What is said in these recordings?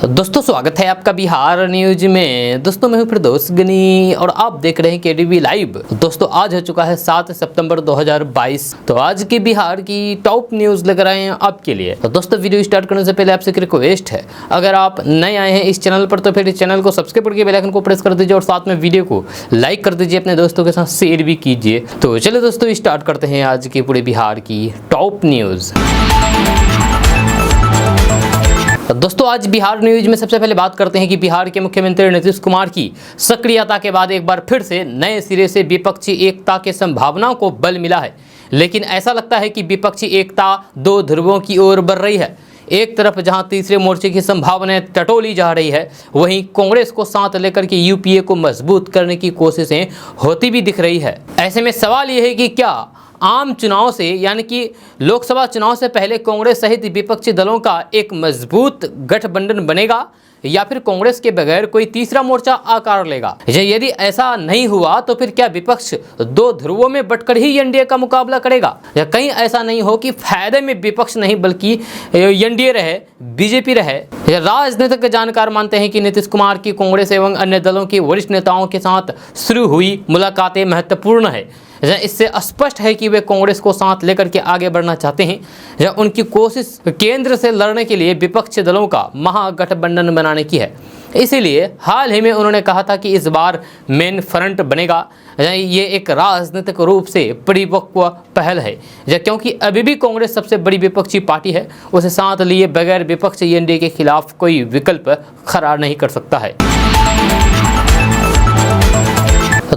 दोस्तों स्वागत है आपका बिहार न्यूज में। दोस्तों मैं हूं फिरदौस गनी और आप देख रहे हैं केडीवी लाइव। दोस्तों आज हो चुका है 7 सितंबर 2022। तो आज की बिहार की टॉप न्यूज लेकर आए हैं आपके लिए। तो दोस्तों वीडियो स्टार्ट करने से पहले आपसे एक रिक्वेस्ट है, अगर आप नए आए हैं इस चैनल पर तो फिर इस चैनल को सब्सक्राइब करके बेल आइकन को प्रेस कर दीजिए और साथ में वीडियो को लाइक कर दीजिए, अपने दोस्तों के साथ शेयर भी कीजिए। तो चलिए दोस्तों स्टार्ट करते हैं आज की पूरे बिहार की टॉप न्यूज। दोस्तों आज बिहार न्यूज में सबसे पहले बात करते हैं कि बिहार के मुख्यमंत्री नीतीश कुमार की सक्रियता के बाद एक बार फिर से नए सिरे से विपक्षी एकता के संभावनाओं को बल मिला है। लेकिन ऐसा लगता है कि विपक्षी एकता दो ध्रुवों की ओर बढ़ रही है। एक तरफ जहां तीसरे मोर्चे की संभावनाएं टटोली जा रही है, वहीं कांग्रेस को साथ लेकर के यूपीए को मजबूत करने की कोशिशें होती भी दिख रही है। ऐसे में सवाल यह है कि क्या आम चुनाव से यानी कि लोकसभा चुनाव से पहले कांग्रेस सहित विपक्षी दलों का एक मजबूत गठबंधन बनेगा या फिर कांग्रेस के बगैर कोई तीसरा मोर्चा आकार लेगा। यदि ऐसा नहीं हुआ तो फिर क्या विपक्ष दो ध्रुवों में बंटकर ही एनडीए का मुकाबला करेगा, या कहीं ऐसा नहीं हो कि फायदे में विपक्ष नहीं बल्कि एनडीए रहे, बीजेपी रहे। राजनीतिक जानकार मानते हैं कि नीतीश कुमार की कांग्रेस एवं अन्य दलों के वरिष्ठ नेताओं के साथ शुरू हुई मुलाकातें महत्वपूर्ण है। इससे स्पष्ट है कि वे कांग्रेस को साथ लेकर के आगे बढ़ना चाहते हैं। या उनकी कोशिश केंद्र से लड़ने के लिए विपक्षी दलों का महागठबंधन बनाने की है। इसीलिए हाल ही में उन्होंने कहा था कि इस बार मेन फ्रंट बनेगा। ये एक राजनीतिक रूप से परिपक्व पहल है, क्योंकि अभी भी कांग्रेस सबसे बड़ी विपक्षी पार्टी है। उसे साथ लिए बगैर विपक्ष एनडीए के खिलाफ कोई विकल्प खड़ा नहीं कर सकता है।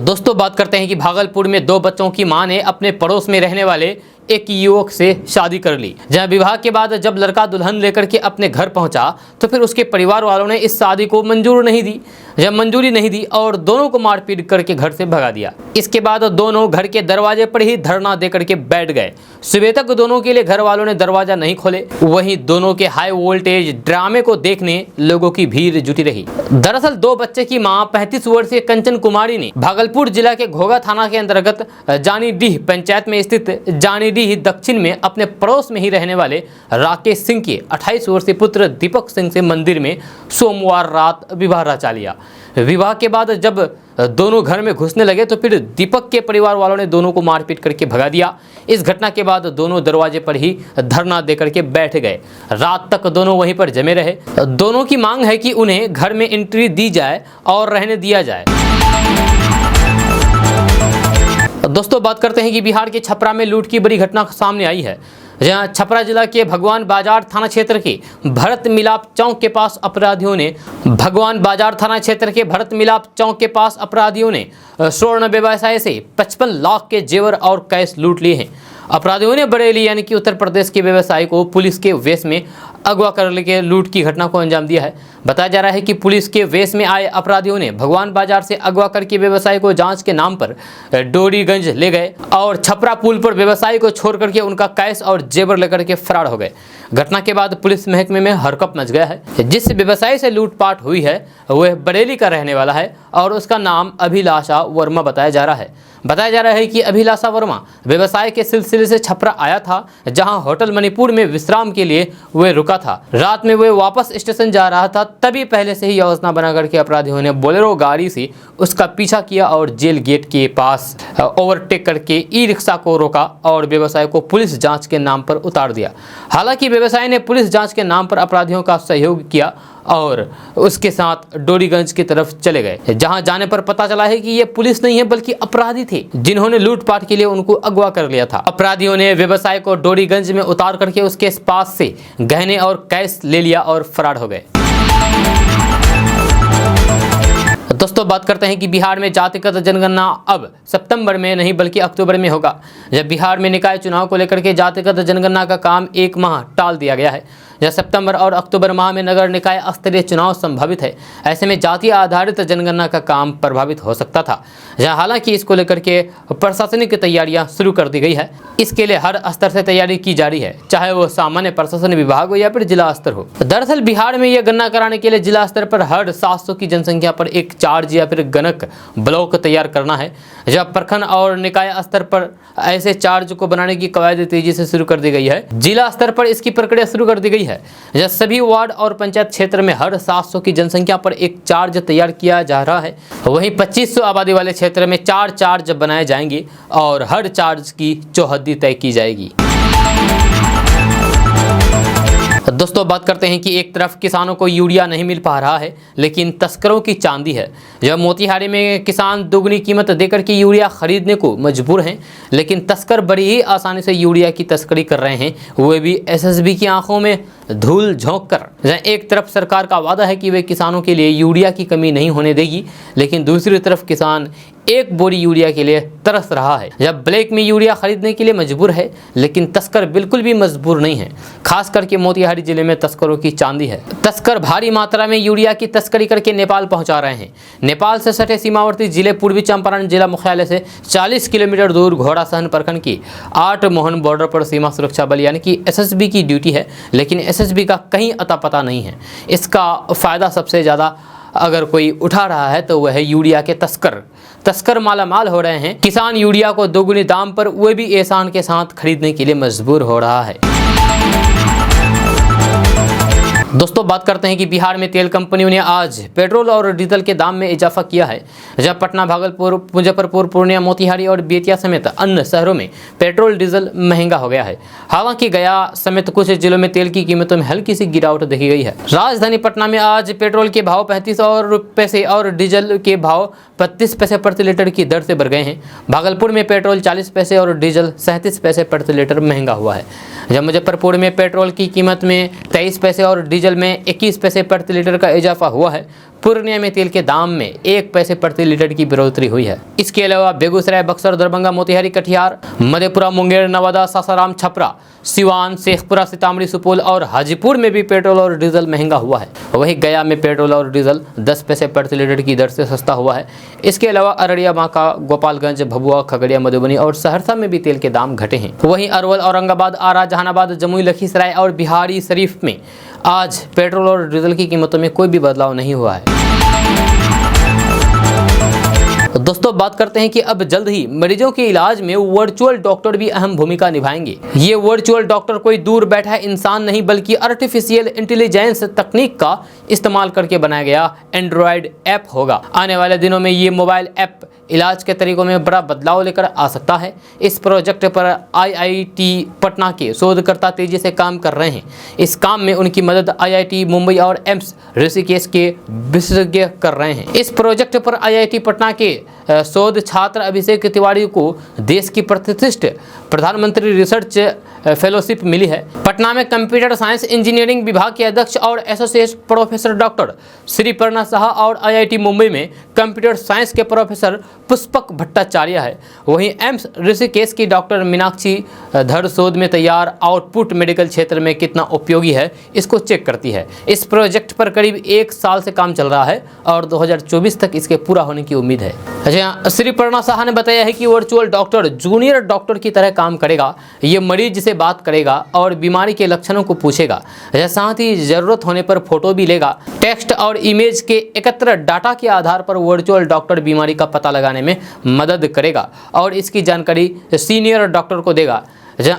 दोस्तों बात करते हैं कि भागलपुर में दो बच्चों की मां ने अपने पड़ोस में रहने वाले एक युवक से शादी कर ली। जहां विवाह के बाद जब लड़का दुल्हन लेकर के अपने घर पहुंचा तो फिर उसके परिवार वालों ने इस शादी को मंजूरी नहीं दी और दोनों को मारपीट करके घर से भगा दिया। इसके बाद दोनों घर के दरवाजे पर ही धरना देकर के बैठ गए। सुबह तक दोनों के लिए घर वालों ने दरवाजा नहीं खोले। वहीं दोनों के हाई वोल्टेज ड्रामे को देखने लोगों की भीड़ जुटी रही। दरअसल दो बच्चे की मां 35 वर्षीय कंचन कुमारी ने भागलपुर जिला के घोघा थाना के अंतर्गत जानीडीह पंचायत में स्थित जानीडीह दक्षिण में अपने पड़ोस में ही रहने वाले राकेश सिंह के 28 वर्षीय पुत्र दीपक सिंह से मंदिर में सोमवार रात विवाह रचा लिया। विवाह के बाद जब दोनों घर में घुसने लगे तो फिर दीपक के परिवार वालों ने दोनों को मारपीट करके भगा दिया। इस घटना के बाद दोनों दरवाजे पर ही धरना देकर के बैठ गए। रात तक दोनों वहीं पर जमे रहे। दोनों की मांग है कि उन्हें घर में एंट्री दी जाए और रहने दिया जाए। दोस्तों बात करते हैं कि बिहार के छपरा में लूट की बड़ी घटना सामने आई है। जहां छपरा जिला के भगवान बाजार थाना क्षेत्र के भरत मिलाप चौक के पास अपराधियों ने स्वर्ण व्यवसाय से 55 लाख के जेवर और कैश लूट लिए हैं। अपराधियों ने बरेली यानी कि उत्तर प्रदेश के व्यवसायी को पुलिस के वेश में अगवा कर लेकर लूट की घटना को अंजाम दिया है। बताया जा रहा है कि पुलिस के वेश में आए अपराधियों ने भगवान बाजार से अगवा करके व्यवसायी को जांच के नाम पर डोरीगंज ले गए और छपरा पुल पर व्यवसायी को छोड़ करके उनका कैश और जेवर लेकर के फरार हो गए। घटना के बाद पुलिस महकमे में हरकंप मच गया है। जिस व्यवसायी से लूटपाट हुई है वह बरेली का रहने वाला है और उसका नाम अभिलाषा वर्मा बताया जा रहा है कि अभिलाषा वर्मा व्यवसाय के सिलसिले से छपरा आया था, जहां होटल मणिपुर में विश्राम के लिए वह रुका था। रात में वह वापस स्टेशन जा रहा था, तभी पहले से ही योजना बना करके अपराधियों ने बोलेरो गाड़ी से उसका पीछा किया और जेल गेट के पास ओवरटेक करके ई रिक्शा को रोका और व्यवसाय को पुलिस जांच के नाम पर उतार दिया। हालांकि व्यवसायी ने पुलिस जांच के नाम पर अपराधियों का सहयोग किया और उसके साथ डोरीगंज की तरफ चले गए। जहां जाने पर पता चला है कि ये पुलिस नहीं है बल्कि अपराधी थे, जिन्होंने लूटपाट के लिए उनको अगवा कर लिया था। अपराधियों ने व्यवसाय को डोरीगंज में उतार करके उसके पास से गहने और कैश ले लिया और फरार हो गए। दोस्तों बात करते हैं कि बिहार में जातिगत जनगणना अब सितंबर में नहीं बल्कि अक्टूबर में होगा। जब बिहार में निकाय चुनाव को लेकर के जातिगत जनगणना का काम एक माह टाल दिया गया है। जब सितंबर और अक्टूबर माह में नगर निकाय स्तरीय चुनाव संभावित है, ऐसे में जातीय आधारित जनगणना का काम प्रभावित हो सकता था। जहां हालांकि इसको लेकर के प्रशासनिक तैयारियां शुरू कर दी गई है। इसके लिए हर स्तर से तैयारी की जा रही है, चाहे वो सामान्य प्रशासन विभाग हो या फिर जिला स्तर हो। दरअसल बिहार में यह गणना कराने के लिए जिला स्तर पर हर 700 की जनसंख्या पर एक चार्ज या फिर गणक ब्लॉक तैयार करना है। जब प्रखंड और निकाय स्तर पर ऐसे चार्ज को बनाने की कवायद तेजी से शुरू कर दी गई है। जिला स्तर पर इसकी प्रक्रिया शुरू कर दी गई है। है। जहाँ सभी वार्ड और पंचायत क्षेत्र में हर 700 की जनसंख्या पर एक चार्ज तैयार किया जा रहा है। वहीं 2500 आबादी वाले क्षेत्र में 4 चार्ज बनाए जाएंगे और हर चार्ज की चौहद्दी तय की जाएगी। दोस्तों बात करते हैं कि एक तरफ किसानों को यूरिया नहीं मिल पा रहा है, लेकिन तस्करों की चांदी है। जब मोतिहारी में किसान दोगुनी कीमत देकर के यूरिया खरीदने को मजबूर हैं, लेकिन तस्कर बड़ी ही आसानी से यूरिया की तस्करी कर रहे हैं, वो भी एसएसबी की आंखों में धूल झोंक कर। जहाँ एक तरफ सरकार का वादा है कि वे किसानों के लिए यूरिया की कमी नहीं होने देगी, लेकिन दूसरी तरफ किसान एक बोरी यूरिया के लिए तरस रहा है। जब ब्लैक में यूरिया खरीदने के लिए मजबूर है, लेकिन तस्कर बिल्कुल भी मजबूर नहीं है। खास करके मोतिहारी जिले में तस्करों की चांदी है। तस्कर भारी मात्रा में यूरिया की तस्करी करके नेपाल पहुंचा रहे हैं। नेपाल से सटे सीमावर्ती जिले पूर्वी चंपारण जिला मुख्यालय से 40 किलोमीटर दूर घोड़ासहन प्रखंड की 8 मोहन बॉर्डर पर सीमा सुरक्षा बल यानी कि एसएसबी की ड्यूटी है, लेकिन एसएसबी का कहीं अता पता नहीं है। इसका फायदा सबसे ज़्यादा अगर कोई उठा रहा है तो वह है यूरिया के तस्कर मालामाल हो रहे हैं। किसान यूरिया को दोगुनी दाम पर वह भी एहसान के साथ खरीदने के लिए मजबूर हो रहा है। दोस्तों बात करते हैं कि बिहार में तेल कंपनियों ने आज पेट्रोल और डीजल के दाम में इजाफा किया है। जब पटना, भागलपुर, मुजफ्फरपुर, पूर्णिया, मोतिहारी और बेतिया समेत अन्य शहरों में पेट्रोल डीजल महंगा हो गया है। हालांकि गया समेत कुछ जिलों में तेल की कीमतों में हल्की सी गिरावट देखी गई है। राजधानी पटना में आज पेट्रोल के भाव 35 पैसे और डीजल के भाव 32 पैसे प्रति लीटर की दर से बढ़ गए हैं। भागलपुर में पेट्रोल 40 पैसे और डीजल 37 पैसे प्रति लीटर महंगा हुआ है। जब मुजफ्फरपुर में पेट्रोल की कीमत में 23 पैसे और डीजल में 21 पैसे प्रति लीटर का इजाफा हुआ है। पूर्णिया में तेल के दाम में 1 पैसे प्रति लीटर की बढ़ोतरी हुई है। इसके अलावा बेगूसराय, बक्सर, दरभंगा, मोतिहारी, कटिहार, मधेपुरा, मुंगेर, नवादा, सासाराम, छपरा, सिवान, शेखपुरा, सीतामढ़ी, सुपौल और हाजीपुर में भी पेट्रोल और डीजल महंगा हुआ है। वहीं गया में पेट्रोल और डीजल 10 पैसे प्रति लीटर की दर से सस्ता हुआ है। इसके अलावा अररिया, बांका, गोपालगंज, भभुआ, खगड़िया, मधुबनी और सहरसा में भी तेल के दाम घटे हैं। वहीं अरवल, औरंगाबाद, आरा, जहानाबाद, जमुई, लखीसराय और बिहारी शरीफ में आज पेट्रोल और डीजल की कीमतों में कोई भी बदलाव नहीं हुआ है। दोस्तों बात करते हैं कि अब जल्द ही मरीजों के इलाज में वर्चुअल डॉक्टर भी अहम भूमिका निभाएंगे। ये वर्चुअल डॉक्टर कोई दूर बैठा इंसान नहीं, बल्कि आर्टिफिशियल इंटेलिजेंस तकनीक का इस्तेमाल करके बनाया गया एंड्रॉयड ऐप होगा। आने वाले दिनों में ये मोबाइल ऐप इलाज के तरीकों में बड़ा बदलाव लेकर आ सकता है। इस प्रोजेक्ट पर आईआईटी पटना के शोधकर्ता तेजी से काम कर रहे हैं। इस काम में उनकी मदद आईआईटी मुंबई और एम्स ऋषिकेश के विशेषज्ञ कर रहे हैं। इस प्रोजेक्ट पर आईआईटी पटना के शोध छात्र अभिषेक तिवारी को देश की प्रतिष्ठित प्रधानमंत्री रिसर्च फेलोशिप मिली है। पटना में कंप्यूटर साइंस इंजीनियरिंग विभाग के अध्यक्ष और associate professor doctor Sriparna Shah और आईआईटी मुंबई में कंप्यूटर साइंस के प्रोफेसर पुष्पक भट्टाचार्य है। वहीं एम्स ऋषिकेश की डॉक्टर मीनाक्षी धर शोध में तैयार आउटपुट मेडिकल क्षेत्र में कितना उपयोगी है इसको चेक करती है। इस प्रोजेक्ट पर करीब 1 साल से काम चल रहा है और 2024 तक इसके पूरा होने की उम्मीद है। श्रीपर्णा शाह ने बताया है कि वर्चुअल डॉक्टर जूनियर डॉक्टर की तरह काम करेगा। ये मरीज से बात करेगा और बीमारी के लक्षणों को पूछेगा, साथ ही जरूरत होने पर फोटो भी लेगा। टेक्स्ट और इमेज के एकत्र डाटा के आधार पर वर्चुअल डॉक्टर बीमारी का पता लगाने में मदद करेगा और इसकी जानकारी सीनियर डॉक्टर को देगा।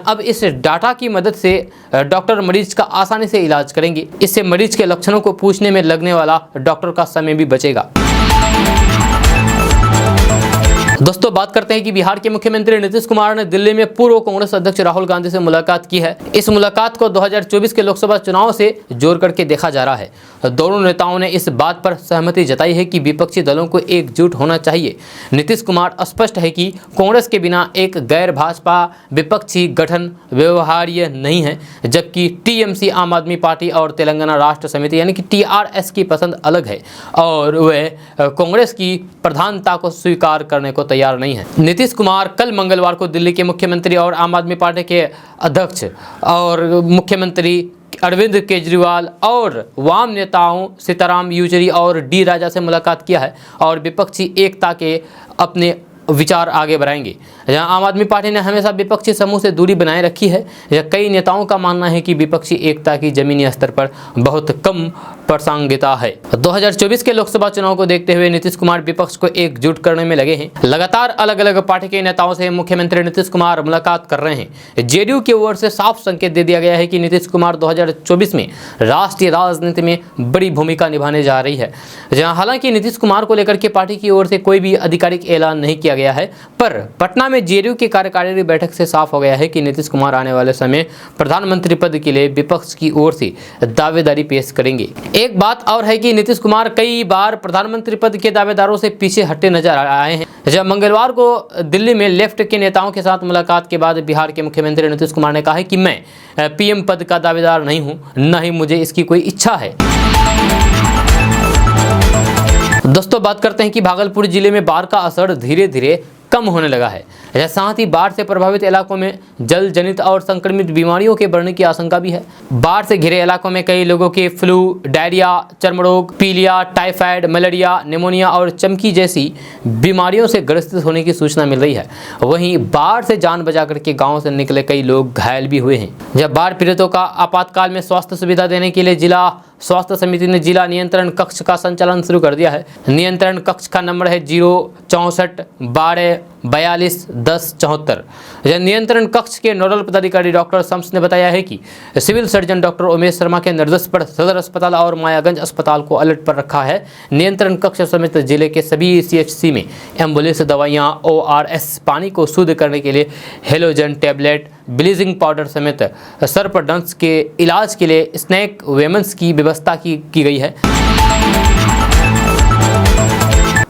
अब इस डाटा की मदद से डॉक्टर मरीज का आसानी से इलाज करेंगे। इससे मरीज के लक्षणों को पूछने में लगने वाला डॉक्टर का समय भी बचेगा। दोस्तों बात करते हैं कि बिहार के मुख्यमंत्री नीतीश कुमार ने दिल्ली में पूर्व कांग्रेस अध्यक्ष राहुल गांधी से मुलाकात की है। इस मुलाकात को 2024 के लोकसभा चुनाव से जोड़ करके देखा जा रहा है। दोनों नेताओं ने इस बात पर सहमति जताई है कि विपक्षी दलों को एकजुट होना चाहिए। नीतीश कुमार स्पष्ट है कि कांग्रेस के बिना एक गैर भाजपा विपक्षी गठन व्यवहार्य नहीं है, जबकि टीएमसी, आम आदमी पार्टी और तेलंगाना राष्ट्र समिति यानी कि टीआरएस की पसंद अलग है और वह कांग्रेस की प्रधानता को स्वीकार करने को तैयार नहीं है। नीतीश कुमार कल मंगलवार को दिल्ली के मुख्यमंत्री और आम आदमी पार्टी के अध्यक्ष और मुख्यमंत्री अरविंद केजरीवाल और वाम नेताओं सीताराम येचुरी और डी राजा से मुलाकात किया है और विपक्षी एकता के अपने विचार आगे बढ़ाएंगे। जहां आम आदमी पार्टी ने हमेशा विपक्षी समूह से दूरी बनाए रखी है। कई नेताओं का मानना है कि विपक्षी एकता की जमीनी स्तर पर बहुत कम प्रासंगिकता है। 2024 के लोकसभा चुनाव को देखते हुए नीतीश कुमार विपक्ष को एकजुट करने में लगे हैं। लगातार अलग अलग पार्टी के नेताओं से मुख्यमंत्री नीतीश कुमार मुलाकात कर रहे हैं। जेडीयू की ओर से साफ संकेत दे दिया गया है कि नीतीश कुमार 2024 में राष्ट्रीय राजनीति में बड़ी भूमिका निभाने जा रही है। जहां हालांकि नीतीश कुमार को लेकर के पार्टी की ओर से कोई भी आधिकारिक ऐलान नहीं किया गया है, पर पटना में जेडीयू की कार्यकारिणी बैठक से साफ हो गया है कि नीतीश कुमार आने वाले समय प्रधानमंत्री पद के लिए विपक्ष की ओर से दावेदारी पेश करेंगे। एक बात और है कि नीतीश कुमार कई बार प्रधानमंत्री पद के दावेदारों से पीछे हटे नजर आए हैं। जब मंगलवार को दिल्ली में लेफ्ट के नेताओं के साथ मुलाकात के बाद बिहार के मुख्यमंत्री नीतीश कुमार ने कहा है कि मैं पीएम पद का दावेदार नहीं हूं, न ही मुझे इसकी कोई इच्छा है। दोस्तों, बात करते हैं कि भागलपुर जिले में बाढ़ का असर धीरे धीरे कम होने लगा है। साथ ही बाढ़ से प्रभावित इलाकों में जल जनित और संक्रमित बीमारियों के बढ़ने की आशंका भी है। बाढ़ से घिरे इलाकों में कई लोगों के फ्लू, डायरिया, चर्म रोग, पीलिया, टाइफाइड, मलेरिया, निमोनिया और चमकी जैसी बीमारियों से ग्रसित होने की सूचना मिल रही है। वहीं बाढ़ से जान बचा करके गाँव से निकले कई लोग घायल भी हुए हैं। जब बाढ़ पीड़ितों का आपातकाल में स्वास्थ्य सुविधा देने के लिए जिला स्वास्थ्य समिति ने जिला नियंत्रण कक्ष का संचालन शुरू कर दिया है। नियंत्रण कक्ष का नंबर है 064 12 42 10 74। नियंत्रण कक्ष के नोडल पदाधिकारी डॉक्टर शम्स ने बताया है कि civil surgeon doctor Umesh Sharma के निर्देश पर सदर अस्पताल और मायागंज अस्पताल को अलर्ट पर रखा है। नियंत्रण कक्ष समेत जिले के सभी सीएचसी में एम्बुलेंस, दवाइयाँ, ORS, पानी को शुद्ध करने के लिए हेलोजन टैबलेट, ब्लीचिंग पाउडर समेत सर्पदंश के इलाज के लिए स्नैक वेमन्स की व्यवस्था की गई है।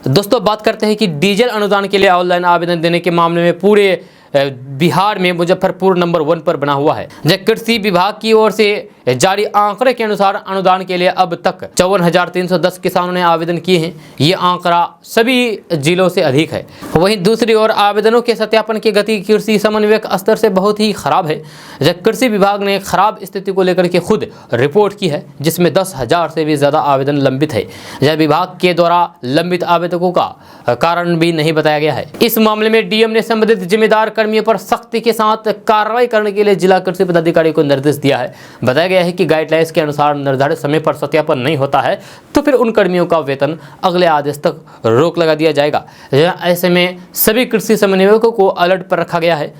दोस्तों, बात करते हैं कि डीजल अनुदान के लिए ऑनलाइन आवेदन देने के मामले में पूरे बिहार में मुजफ्फरपुर नंबर 1 पर बना हुआ है। जब कृषि विभाग की ओर से जारी आंकड़े के अनुसार अनुदान के लिए अब तक 54,310 किसानों ने आवेदन किए हैं। ये आंकड़ा सभी जिलों से अधिक है। वहीं दूसरी ओर आवेदनों के सत्यापन की गति कृषि समन्वयक स्तर से बहुत ही खराब है। जब कृषि विभाग ने खराब स्थिति को लेकर के खुद रिपोर्ट की है, जिसमें 10,000 से भी ज़्यादा आवेदन लंबित है। जब विभाग के द्वारा लंबित आवेदकों का कारण भी नहीं बताया गया है। इस मामले में डीएम ने संबंधित जिम्मेदार कर्मियों पर सख्ती के साथ कार्रवाई करने के लिए जिला कृषि पदाधिकारी को निर्देश दिया है। बताया गया है कि गाइडलाइंस के अनुसार निर्धारित समय पर सत्यापन नहीं होता है तो फिर उन कर्मियों का वेतन अगले आदेश तक रोक लगा दिया जाएगा। ऐसे में सभी कृषि समन्वयकों को अलर्ट पर रखा गया है।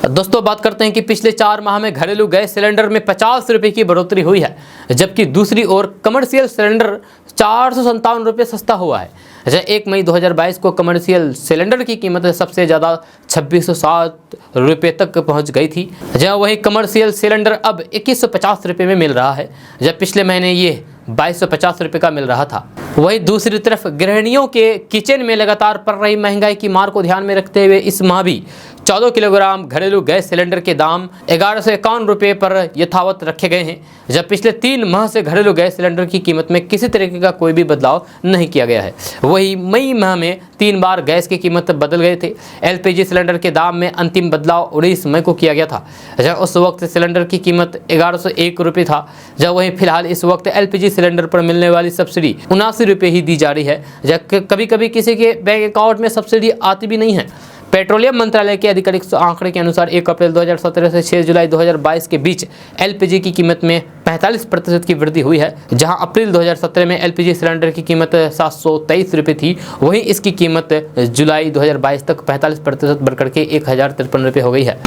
दोस्तों, बात करते हैं कि पिछले 4 माह में घरेलू गैस सिलेंडर में 50 रुपये की बढ़ोतरी हुई है, जबकि दूसरी ओर कमर्शियल सिलेंडर 457 रुपये सस्ता हुआ है। 1 मई 2022 को कमर्शियल सिलेंडर की कीमत सबसे ज़्यादा 2607 रुपये तक पहुंच गई थी, जहाँ वही कमर्शियल सिलेंडर अब 2150 रुपये में मिल रहा है, जब पिछले महीने ये 2250 रुपये का मिल रहा था। वहीं दूसरी तरफ गृहिणियों के किचन में लगातार पड़ रही महंगाई की मार को ध्यान में रखते हुए इस माह भी 14 किलोग्राम घरेलू गैस सिलेंडर के दाम 1151 रुपये पर यथावत रखे गए हैं, जब पिछले 3 माह से घरेलू गैस सिलेंडर की कीमत में किसी तरीके का कोई भी बदलाव नहीं किया गया है। वही मई माह में 3 बार गैस की कीमत बदल गए थे। एलपीजी सिलेंडर के दाम में अंतिम बदलाव 19 मई को किया गया था, जब उस वक्त सिलेंडर की कीमत 1101 रुपये था। जब वहीं फिलहाल इस वक्त एलपीजी सिलेंडर पर मिलने वाली सब्सिडी 79 रुपये ही दी जा रही है, जब कभी कभी किसी के बैंक अकाउंट में सब्सिडी आती भी नहीं है। पेट्रोलियम मंत्रालय के आधिकारिक आंकड़े के अनुसार 1 अप्रैल 2017 से 6 जुलाई 2022 के बीच एलपीजी की कीमत में 45% की वृद्धि हुई है, जहां अप्रैल 2017 में एलपीजी सिलेंडर की कीमत 723 रुपये थी, वहीं इसकी कीमत जुलाई 2022 तक 45% बढ़कर के 1053 रुपये हो गई है।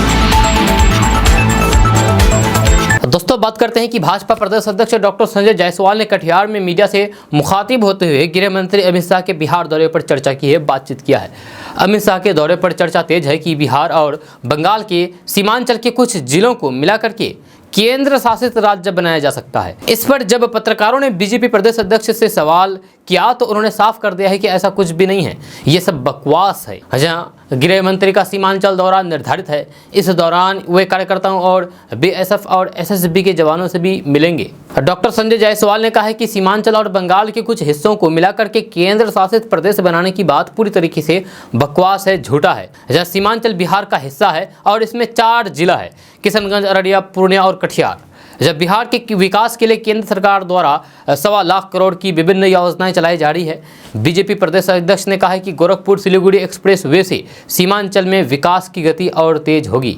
दोस्तों, बात करते हैं कि भाजपा प्रदेश अध्यक्ष डॉक्टर संजय जायसवाल ने कटिहार में मीडिया से मुखातिब होते हुए गृह मंत्री अमित शाह के बिहार दौरे पर चर्चा की है, बातचीत किया है। अमित शाह के दौरे पर चर्चा तेज है कि बिहार और बंगाल के सीमांचल के कुछ जिलों को मिलाकर के केंद्र शासित राज्य बनाया जा सकता है। इस पर जब पत्रकारों ने बीजेपी प्रदेश अध्यक्ष से सवाल किया तो उन्होंने साफ कर दिया है कि ऐसा कुछ भी नहीं है, ये सब बकवास है। जहां गृह मंत्री का सीमांचल दौरा निर्धारित है, इस दौरान वे कार्यकर्ताओं और बीएसएफ और एसएसबी के जवानों से भी मिलेंगे। डॉक्टर संजय जायसवाल ने कहा है कि सीमांचल और बंगाल के कुछ हिस्सों को मिलाकर के केंद्र शासित प्रदेश बनाने की बात पूरी तरीके से बकवास है, झूठा है। जहाँ सीमांचल बिहार का हिस्सा है और इसमें 4 जिला है, किशनगंज, अररिया, पूर्णिया और कटिहार। जब बिहार के विकास के लिए केंद्र सरकार द्वारा 1.25 लाख करोड़ की विभिन्न योजनाएं चलाई जा रही है। बीजेपी प्रदेश अध्यक्ष ने कहा है कि गोरखपुर सिलीगुड़ी एक्सप्रेस वे से सीमांचल में विकास की गति और तेज होगी।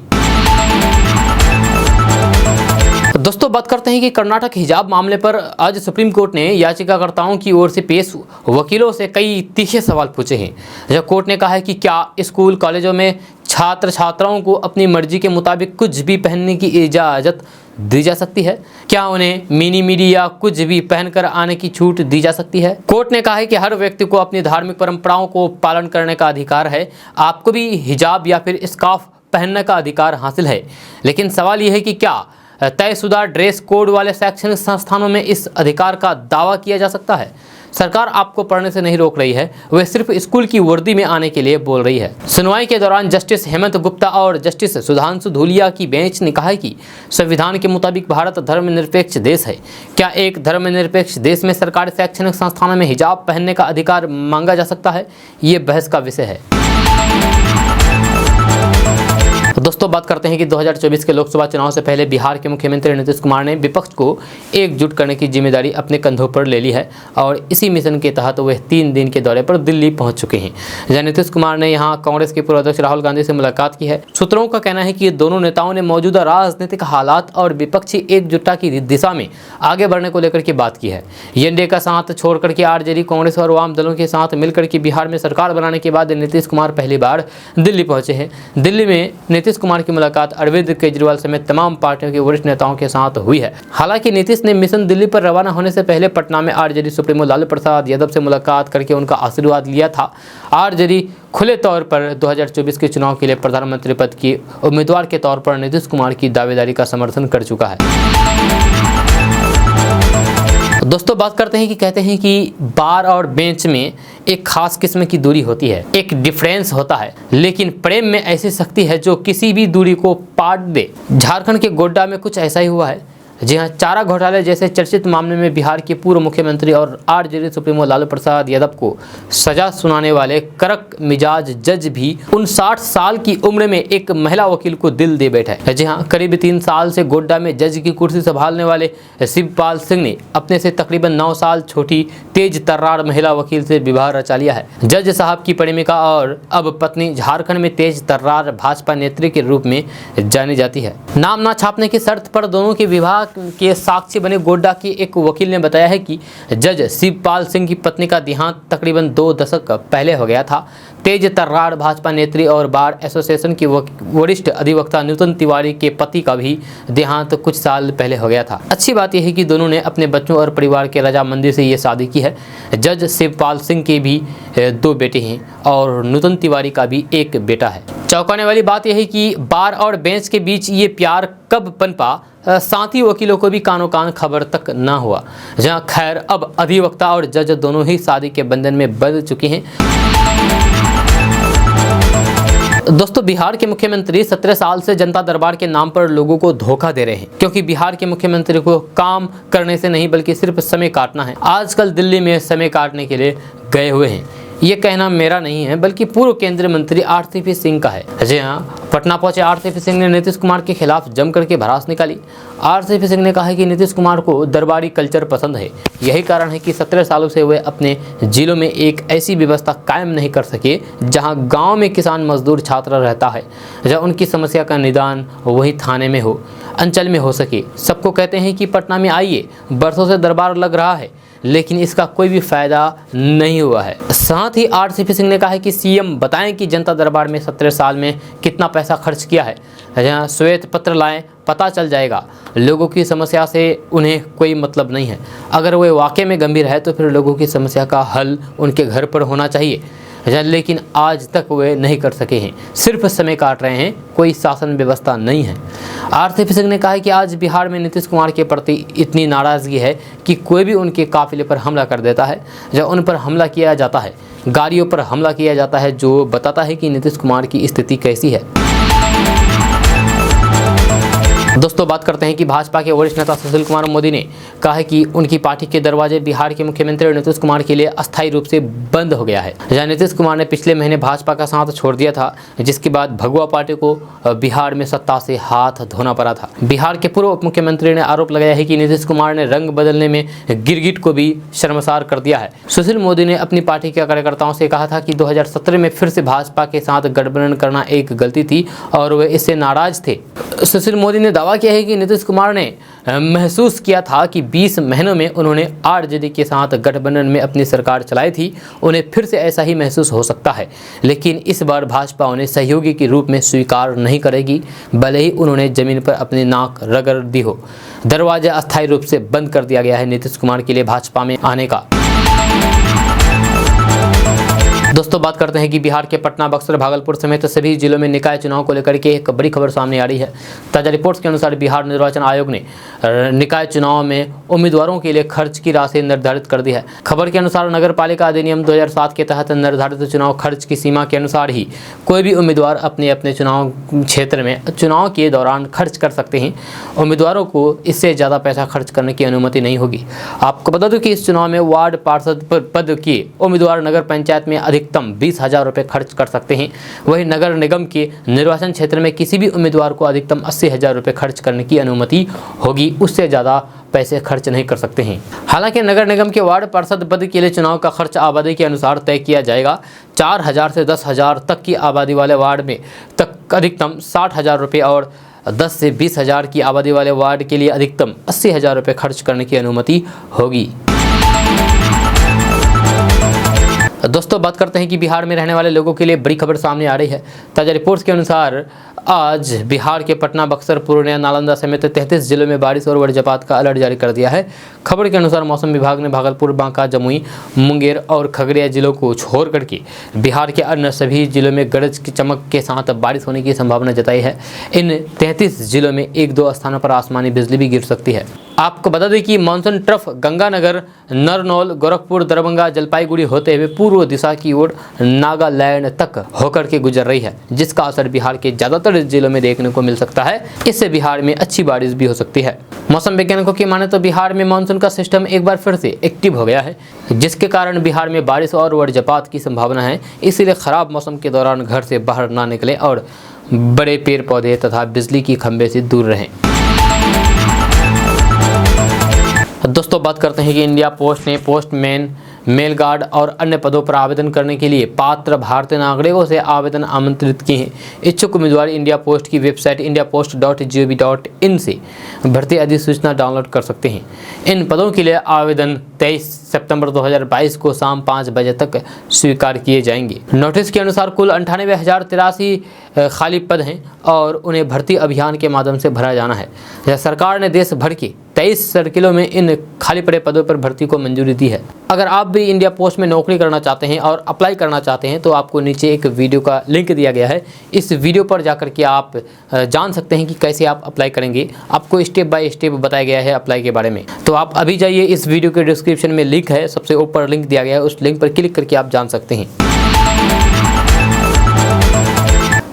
दोस्तों बात करते हैं कि कर्नाटक हिजाब मामले पर आज सुप्रीम कोर्ट ने याचिकाकर्ताओं की ओर से पेश वकीलों से कई तीखे सवाल पूछे हैं। जब कोर्ट ने कहा है कि क्या स्कूल कॉलेजों में छात्र छात्राओं को अपनी मर्जी के मुताबिक कुछ भी पहनने की इजाज़त दी जा सकती है, क्या उन्हें मिनी मिडी या कुछ भी पहनकर आने की छूट दी जा सकती है। कोर्ट ने कहा है कि हर व्यक्ति को अपनी धार्मिक परंपराओं को पालन करने का अधिकार है। आपको भी हिजाब या फिर स्कार्फ पहनने का अधिकार हासिल है, लेकिन सवाल यह है कि क्या तयशुदा ड्रेस कोड वाले शैक्षणिक संस्थानों में इस अधिकार का दावा किया जा सकता है। सरकार आपको पढ़ने से नहीं रोक रही है, वह सिर्फ स्कूल की वर्दी में आने के लिए बोल रही है। सुनवाई के दौरान जस्टिस हेमंत गुप्ता और जस्टिस सुधांशु धूलिया की बेंच ने कहा कि संविधान के मुताबिक भारत धर्मनिरपेक्ष देश है। क्या एक धर्मनिरपेक्ष देश में सरकारी शैक्षणिक संस्थानों में हिजाब पहनने का अधिकार मांगा जा सकता है? ये बहस का विषय है। दोस्तों बात करते हैं कि 2024 के लोकसभा चुनाव से पहले बिहार के मुख्यमंत्री नीतीश कुमार ने विपक्ष को एकजुट करने की जिम्मेदारी अपने कंधों पर ले ली है और इसी मिशन के तहत वह 3 दिन के दौरे पर दिल्ली पहुंच चुके हैं। जहां नीतीश कुमार ने यहां कांग्रेस के पूर्व अध्यक्ष राहुल गांधी से मुलाकात की है। सूत्रों का कहना है कि दोनों नेताओं ने मौजूदा राजनीतिक हालात और विपक्षी एकजुटता की दिशा में आगे बढ़ने को लेकर के बात की है। एनडीए का साथ छोड़कर के आरजेडी, कांग्रेस और वाम दलों के साथ मिलकर के बिहार में सरकार बनाने के बाद नीतीश कुमार पहली बार दिल्ली पहुंचे हैं। दिल्ली में नीतीश कुमार की मुलाकात अरविंद केजरीवाल समेत तमाम पार्टियों के वरिष्ठ नेताओं के साथ हुई है। हालांकि नीतीश ने मिशन दिल्ली पर रवाना होने से पहले पटना में आरजेडी सुप्रीमो लालू प्रसाद यादव से मुलाकात करके उनका आशीर्वाद लिया था। आरजेडी खुले तौर पर 2024 के चुनाव के लिए प्रधानमंत्री पद की उम्मीदवार के तौर पर नीतीश कुमार की दावेदारी का समर्थन कर चुका है। दोस्तों बात करते हैं कि कहते हैं कि बार और बेंच में एक खास किस्म की दूरी होती है, एक डिफरेंस होता है, लेकिन प्रेम में ऐसी शक्ति है जो किसी भी दूरी को पाट दे। झारखंड के गोड्डा में कुछ ऐसा ही हुआ है। जी हाँ, चारा घोटाले जैसे चर्चित मामले में बिहार के पूर्व मुख्यमंत्री और आरजेडी सुप्रीमो लालू प्रसाद यादव को सजा सुनाने वाले कड़क मिजाज जज भी 59 साल की उम्र में एक महिला वकील को दिल दे बैठे। जी हाँ, करीब 3 साल से गोड्डा में जज की कुर्सी संभालने वाले शिवपाल सिंह ने अपने से तकरीबन 9 साल छोटी तेज तर्रार महिला वकील से विवाह रचा लिया है। जज साहब की प्रेमिका और अब पत्नी झारखंड में तेज तर्रार भाजपा नेत्री के रूप में जानी जाती है। नाम न छापने की शर्त पर दोनों के विवाह के साक्षी बने गोड्डा के एक वकील ने बताया है कि जज शिवपाल सिंह की पत्नी का देहांत तकरीबन 2 दशक पहले हो गया था। तेज तर्रार भाजपा नेत्री और बार एसोसिएशन की वरिष्ठ अधिवक्ता नूतन तिवारी के पति का भी देहांत कुछ साल पहले हो गया था। अच्छी बात यह है कि दोनों ने अपने बच्चों और परिवार के रजामंदी से ये शादी की है। जज शिवपाल सिंह के भी 2 बेटे हैं और नूतन तिवारी का भी 1 बेटा है। चौंकाने वाली बात यह है कि बार और बेंच के बीच ये प्यार कब पनपा, साथी वकीलों को भी कानो कान खबर तक ना हुआ। जहां खैर अब अधिवक्ता और जज दोनों ही शादी के बंधन में बंध चुके हैं। दोस्तों बिहार के मुख्यमंत्री 17 साल से जनता दरबार के नाम पर लोगों को धोखा दे रहे हैं, क्योंकि बिहार के मुख्यमंत्री को काम करने से नहीं बल्कि सिर्फ समय काटना है। आजकल दिल्ली में समय काटने के लिए गए हुए हैं। ये कहना मेरा नहीं है बल्कि पूर्व केंद्रीय मंत्री आरसीपी सिंह का है। जी हाँ, पटना पहुंचे आरसीपी सिंह ने नीतीश कुमार के खिलाफ जम करके भड़ास निकाली। आरसीपी सिंह ने कहा है कि नीतीश कुमार को दरबारी कल्चर पसंद है। यही कारण है कि 17 सालों से वे अपने जिलों में एक ऐसी व्यवस्था कायम नहीं कर सके जहां गांव में किसान मजदूर छात्र रहता है, जहां उनकी समस्या का निदान वही थाने में हो, अंचल में हो सके। सबको कहते हैं कि पटना में आइए, बरसों से दरबार लग रहा है, लेकिन इसका कोई भी फायदा नहीं हुआ है। साथ ही आरसीपी सिंह ने कहा है कि सीएम बताएं कि जनता दरबार में 17 साल में कितना पैसा खर्च किया है। जहाँ श्वेत पत्र लाएं, पता चल जाएगा। लोगों की समस्या से उन्हें कोई मतलब नहीं है। अगर वे वाकई में गंभीर है तो फिर लोगों की समस्या का हल उनके घर पर होना चाहिए, लेकिन आज तक वे नहीं कर सके हैं। सिर्फ समय काट रहे हैं, कोई शासन व्यवस्था नहीं है। आरसीपी सिंह ने कहा है कि आज बिहार में नीतीश कुमार के प्रति इतनी नाराज़गी है कि कोई भी उनके काफिले पर हमला कर देता है। जब उन पर हमला किया जाता है, गाड़ियों पर हमला किया जाता है, जो बताता है कि नीतीश कुमार की स्थिति कैसी है। दोस्तों बात करते हैं कि भाजपा के वरिष्ठ नेता सुशील कुमार मोदी ने कहा है कि उनकी पार्टी के दरवाजे बिहार के मुख्यमंत्री नीतीश कुमार के लिए अस्थायी रूप से बंद हो गया है। जहां नीतीश कुमार ने पिछले महीने भाजपा का साथ छोड़ दिया था, जिसके बाद भगवा पार्टी को बिहार में सत्ता से हाथ धोना पड़ा था। बिहार के पूर्व उप मुख्यमंत्री ने आरोप लगाया है कि नीतीश कुमार ने रंग बदलने में गिरगिट को भी शर्मसार कर दिया है। सुशील मोदी ने अपनी पार्टी के कार्यकर्ताओं से कहा था कि 2017 में फिर से भाजपा के साथ गठबंधन करना एक गलती थी और वे इससे नाराज थे। सुशील मोदी ने दावा दावा किया है कि नीतीश कुमार ने महसूस किया था कि 20 महीनों में उन्होंने आरजेडी के साथ गठबंधन में अपनी सरकार चलाई थी, उन्हें फिर से ऐसा ही महसूस हो सकता है। लेकिन इस बार भाजपा उन्हें सहयोगी के रूप में स्वीकार नहीं करेगी, भले ही उन्होंने जमीन पर अपनी नाक रगड़ दी हो। दरवाजा अस्थायी रूप से बंद कर दिया गया है नीतीश कुमार के लिए भाजपा में आने का। दोस्तों बात करते हैं कि बिहार के पटना, बक्सर, भागलपुर समेत सभी जिलों में निकाय चुनाव को लेकर के एक बड़ी खबर सामने आ रही है। ताजा रिपोर्ट्स के अनुसार बिहार निर्वाचन आयोग ने निकाय चुनाव में उम्मीदवारों के लिए खर्च की राशि निर्धारित कर दी है। खबर के अनुसार नगर पालिका अधिनियम 2007 के तहत निर्धारित चुनाव खर्च की सीमा के अनुसार ही कोई भी उम्मीदवार अपने अपने चुनाव क्षेत्र में चुनाव के दौरान खर्च कर सकते हैं। उम्मीदवारों को इससे ज़्यादा पैसा खर्च करने की अनुमति नहीं होगी। आपको बता दूं कि इस चुनाव में वार्ड पार्षद पद के उम्मीदवार नगर पंचायत में अधिकतम 20,000 रुपये खर्च कर सकते हैं। वहीं नगर निगम के निर्वाचन क्षेत्र में किसी भी उम्मीदवार को अधिकतम 80,000 रुपये खर्च करने की अनुमति होगी, उससे ज़्यादा पैसे खर्च नहीं कर सकते हैं। हालांकि नगर निगम के वार्ड पार्षद पद के लिए चुनाव का खर्च आबादी के अनुसार तय किया जाएगा। 4,000 से 10,000 तक की आबादी वाले वार्ड में तक अधिकतम 60,000 रुपये और 10 से 20,000 की आबादी वाले वार्ड के लिए अधिकतम 80,000 रुपये खर्च करने की अनुमति होगी। दोस्तों बात करते हैं कि बिहार में रहने वाले लोगों के लिए बड़ी खबर सामने आ रही है। ताजा रिपोर्ट्स के अनुसार आज बिहार के पटना, बक्सर, पूर्णिया, नालंदा समेत 33 जिलों में बारिश और वज्रपात का अलर्ट जारी कर दिया है। खबर के अनुसार मौसम विभाग ने भागलपुर, बांका, जमुई, मुंगेर और खगड़िया जिलों को छोड़ करके बिहार के अन्य सभी जिलों में गरज की चमक के साथ बारिश होने की संभावना जताई है। इन 33 जिलों में 1-2 स्थानों पर आसमानी बिजली भी गिर सकती है। आपको बता दें कि मानसून ट्रफ गंगानगर, नरनौल, गोरखपुर, दरभंगा, जलपाईगुड़ी होते हुए पूर्व दिशा की ओर नागालैंड तक होकर के गुजर रही है, जिसका असर बिहार के ज्यादातर जिलों में देखने को मिल सकता है। इससे बिहार में अच्छी बारिश भी हो सकती है। मौसम वैज्ञानिकों की माने तो बिहार में मानसून का सिस्टम एक बार फिर से एक्टिव हो गया है, जिसके कारण बिहार में बारिश और वज्रपात की संभावना है। इसीलिए खराब मौसम के दौरान घर से बाहर ना निकलें और बड़े पेड़ पौधे तथा बिजली की खंभे से दूर रहें। दोस्तों बात करते हैं कि इंडिया पोस्ट ने पोस्टमैन, मेल गार्ड और अन्य पदों पर आवेदन करने के लिए पात्र भारतीय नागरिकों से आवेदन आमंत्रित किए हैं। इच्छुक उम्मीदवार इंडिया पोस्ट की वेबसाइट indiapost.gov.in से भर्ती अधिसूचना डाउनलोड कर सकते हैं। इन पदों के लिए आवेदन 23 सितंबर 2022 को शाम 5 बजे तक स्वीकार किए जाएंगे। नोटिस के अनुसार कुल 98,083 खाली पद हैं और उन्हें भर्ती अभियान के माध्यम से भरा जाना है। सरकार ने देश भर के 23 सर्किलों में इन खाली पड़े पदों पर भर्ती को मंजूरी दी है। अगर आप भी इंडिया पोस्ट में नौकरी करना चाहते हैं और अप्लाई करना चाहते हैं तो आपको नीचे एक वीडियो का लिंक दिया गया है। इस वीडियो पर जाकर के आप जान सकते हैं कि कैसे आप अप्लाई करेंगे। आपको स्टेप बाय स्टेप बताया गया है अप्लाई के बारे में। तो आप अभी जाइए, इस वीडियो के डिस्क्रिप्शन में लिंक है, सबसे ऊपर लिंक दिया गया है, उस लिंक पर क्लिक करके आप जान सकते हैं।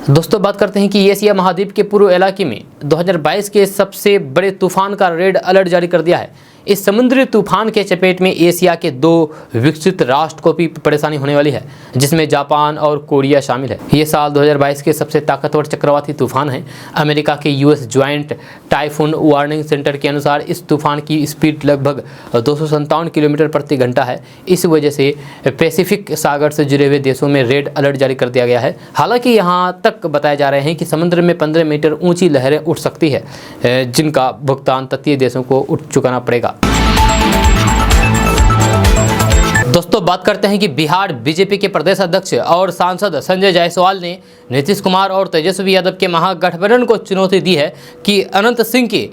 दोस्तों बात करते हैं कि एशिया महाद्वीप के पूर्व इलाके में 2022 के सबसे बड़े तूफान का रेड अलर्ट जारी कर दिया है। इस समुद्री तूफान के चपेट में एशिया के 2 विकसित राष्ट्र को भी परेशानी होने वाली है, जिसमें जापान और कोरिया शामिल है। ये साल 2022 के सबसे ताकतवर चक्रवाती तूफान है। अमेरिका के US joint typhoon warning centre के अनुसार इस तूफान की स्पीड लगभग 257 किलोमीटर प्रति घंटा है। इस वजह से पैसिफिक सागर से जुड़े हुए देशों में रेड अलर्ट जारी कर दिया गया है। हालांकि यहाँ तक बताया जा रहे हैं कि समुद्र में 15 मीटर ऊंची लहरें उठ सकती है, जिनका भुगतान तटीय देशों को चुकाना पड़ेगा। दोस्तों बात करते हैं कि बिहार बीजेपी के प्रदेश अध्यक्ष और सांसद संजय जायसवाल ने नीतीश कुमार और तेजस्वी यादव के महागठबंधन को चुनौती दी है कि अनंत सिंह के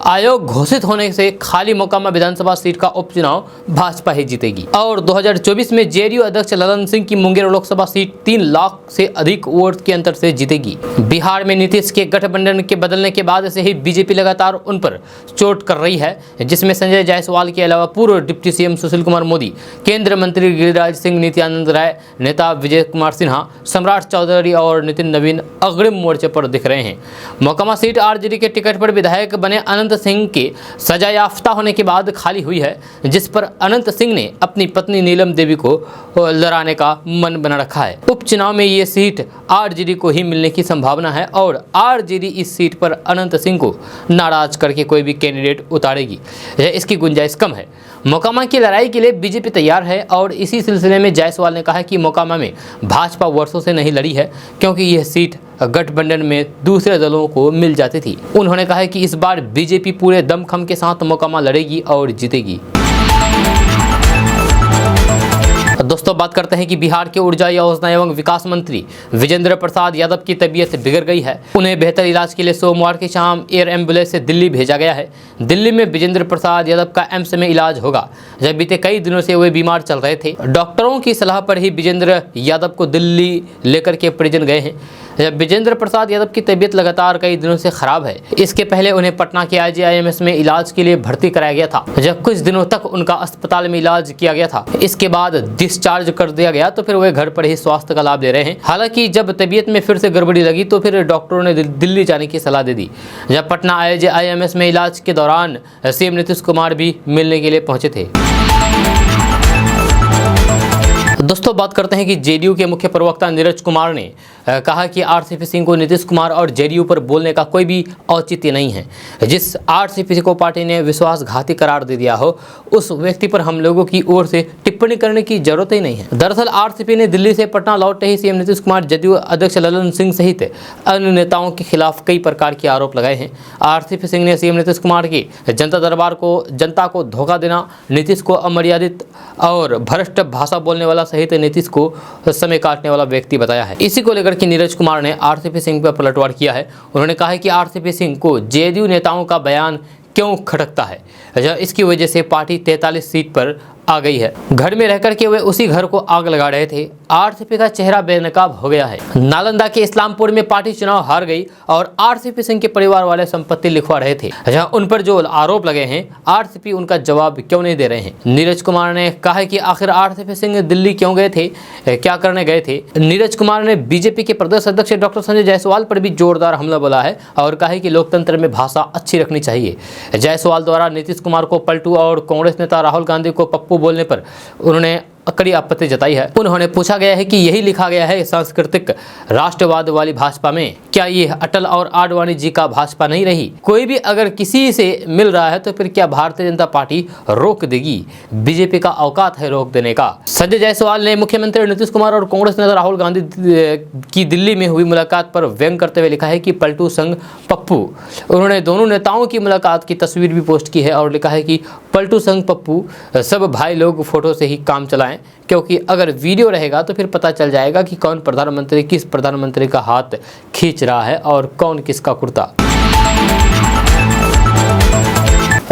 आयोग घोषित होने से खाली मोकामा विधानसभा सीट का उपचुनाव भाजपा ही जीतेगी और 2024 में जेडीयू अध्यक्ष ललन सिंह की मुंगेर लोकसभा सीट 3 लाख से अधिक वोट के अंतर से जीतेगी। बिहार में नीतीश के गठबंधन के बदलने के बाद से ही बीजेपी लगातार उन पर चोट कर रही है, जिसमें संजय जायसवाल के अलावा पूर्व डिप्टी सीएम सुशील कुमार मोदी, केंद्रीय मंत्री गिरिराज सिंह, नित्यानंद राय, नेता विजय कुमार सिन्हा, सम्राट चौधरी और नितिन नवीन अग्रिम मोर्चे पर दिख रहे हैं। मोकामा सीट आरजेडी के टिकट पर विधायक बने अनंत सिंह के सजा याफ्ता होने के बाद खाली हुई है, जिस पर अनंत सिंह ने अपनी पत्नी नीलम देवी को लड़ाने का मन बना रखा है। उपचुनाव में ये सीट आरजेडी को ही मिलने की संभावना है और आरजेडी इस सीट पर अनंत सिंह को नाराज करके कोई भी कैंडिडेट उतारेगी, इसकी गुंजाइश कम है। मोकामा की लड़ाई के लिए बीजेपी तैयार है और इसी सिलसिले में जायसवाल ने कहा कि मोकामा में भाजपा वर्षों से नहीं लड़ी है क्योंकि यह सीट गठबंधन में दूसरे दलों को मिल जाती थी। उन्होंने कहा कि इस बार बीजेपी पूरे दमखम के साथ मोकामा लड़ेगी और जीतेगी। दोस्तों बात करते हैं कि बिहार के ऊर्जा योजना एवं विकास मंत्री विजेंद्र प्रसाद यादव की तबीयत बिगड़ गई है। उन्हें बेहतर इलाज के लिए सोमवार की शाम एयर एम्बुलेंस से दिल्ली भेजा गया है। दिल्ली में विजेंद्र प्रसाद यादव का एम्स में इलाज होगा, जब बीते कई दिनों से वे बीमार चल रहे थे। डॉक्टरों की सलाह पर ही विजेंद्र यादव को दिल्ली लेकर के परिजन गए हैं। विजेंद्र प्रसाद यादव की तबीयत लगातार कई दिनों से खराब है। इसके पहले उन्हें पटना के IGIMS में इलाज के लिए भर्ती कराया गया था, जब कुछ दिनों तक उनका अस्पताल में इलाज किया गया था। इसके बाद डिस्चार्ज कर दिया गया तो फिर वे घर पर ही स्वास्थ्य का लाभ ले रहे हैं। हालांकि जब तबीयत में फिर से गड़बड़ी लगी तो फिर डॉक्टरों ने दिल्ली जाने की सलाह दे दी। जब पटना IGIMS में इलाज के दौरान CM नीतीश कुमार भी मिलने के लिए पहुंचे थे। दोस्तों बात करते हैं कि JDU के मुख्य प्रवक्ता नीरज कुमार ने कहा कि RCP सिंह को नीतीश कुमार और JDU पर बोलने का कोई भी औचित्य नहीं है। जिस RCP को पार्टी ने विश्वासघाती करार दे दिया हो, उस व्यक्ति पर हम लोगों की ओर से टिप्पणी करने की जरूरत ही नहीं है। दरअसल RCP ने दिल्ली से पटना लौटते ही CM नीतीश कुमार, JDU अध्यक्ष ललन सिंह सहित अन्य नेताओं के खिलाफ कई प्रकार के आरोप लगाए हैं। RCP सिंह ने CM नीतीश कुमार की जनता दरबार को जनता को धोखा देना, नीतीश को अमर्यादित और भ्रष्ट भाषा बोलने वाला सहित नीतीश को समय काटने वाला व्यक्ति बताया है। इसी को लेकर कि नीरज कुमार ने RCP सिंह पर पलटवार किया है। उन्होंने कहा है कि RCP सिंह को JDU नेताओं का बयान क्यों खटकता है, इसकी वजह से पार्टी 43 सीट पर आ गई है। घर में रहकर के वे उसी घर को आग लगा रहे थे। RCP का चेहरा बेनकाब हो गया है। नालंदा के इस्लामपुर में पार्टी चुनाव हार गई और RCP सिंह के परिवार वाले संपत्ति लिखवा रहे थे। उन पर जो आरोप लगे हैं, RCP उनका जवाब क्यों नहीं दे रहे हैं। नीरज कुमार ने कहा कि आखिर RCP सिंह दिल्ली क्यों गए थे, क्या करने गए थे। नीरज कुमार ने बीजेपी के प्रदेश अध्यक्ष डॉक्टर संजय जायसवाल पर भी जोरदार हमला बोला है और कहा है कि लोकतंत्र में भाषा अच्छी रखनी चाहिए। जायसवाल द्वारा नीतीश कुमार को पलटू और कांग्रेस नेता राहुल गांधी को पप्पू बोलने पर उन्होंने कड़ी आपत्ति जताई है। उन्होंने पूछा गया है कि यही लिखा गया है सांस्कृतिक राष्ट्रवाद वाली भाजपा में, क्या ये अटल और आडवाणी जी का भाजपा नहीं रही। कोई भी अगर किसी से मिल रहा है तो फिर क्या भारतीय जनता पार्टी रोक देगी। बीजेपी का औकात है रोक देने का। संजय जायसवाल ने मुख्यमंत्री नीतीश कुमार और कांग्रेस नेता राहुल गांधी की दिल्ली में हुई मुलाकात पर व्यंग करते हुए लिखा है कि पलटू संग पप्पू। उन्होंने दोनों नेताओं की मुलाकात की तस्वीर भी पोस्ट की है और लिखा है कि पलटू संग पप्पू सब भाई लोग फोटो से ही काम चलाएं, क्योंकि अगर वीडियो रहेगा तो फिर पता चल जाएगा कि कौन प्रधानमंत्री किस प्रधानमंत्री का हाथ खींच रहा है और कौन किसका कुर्ता।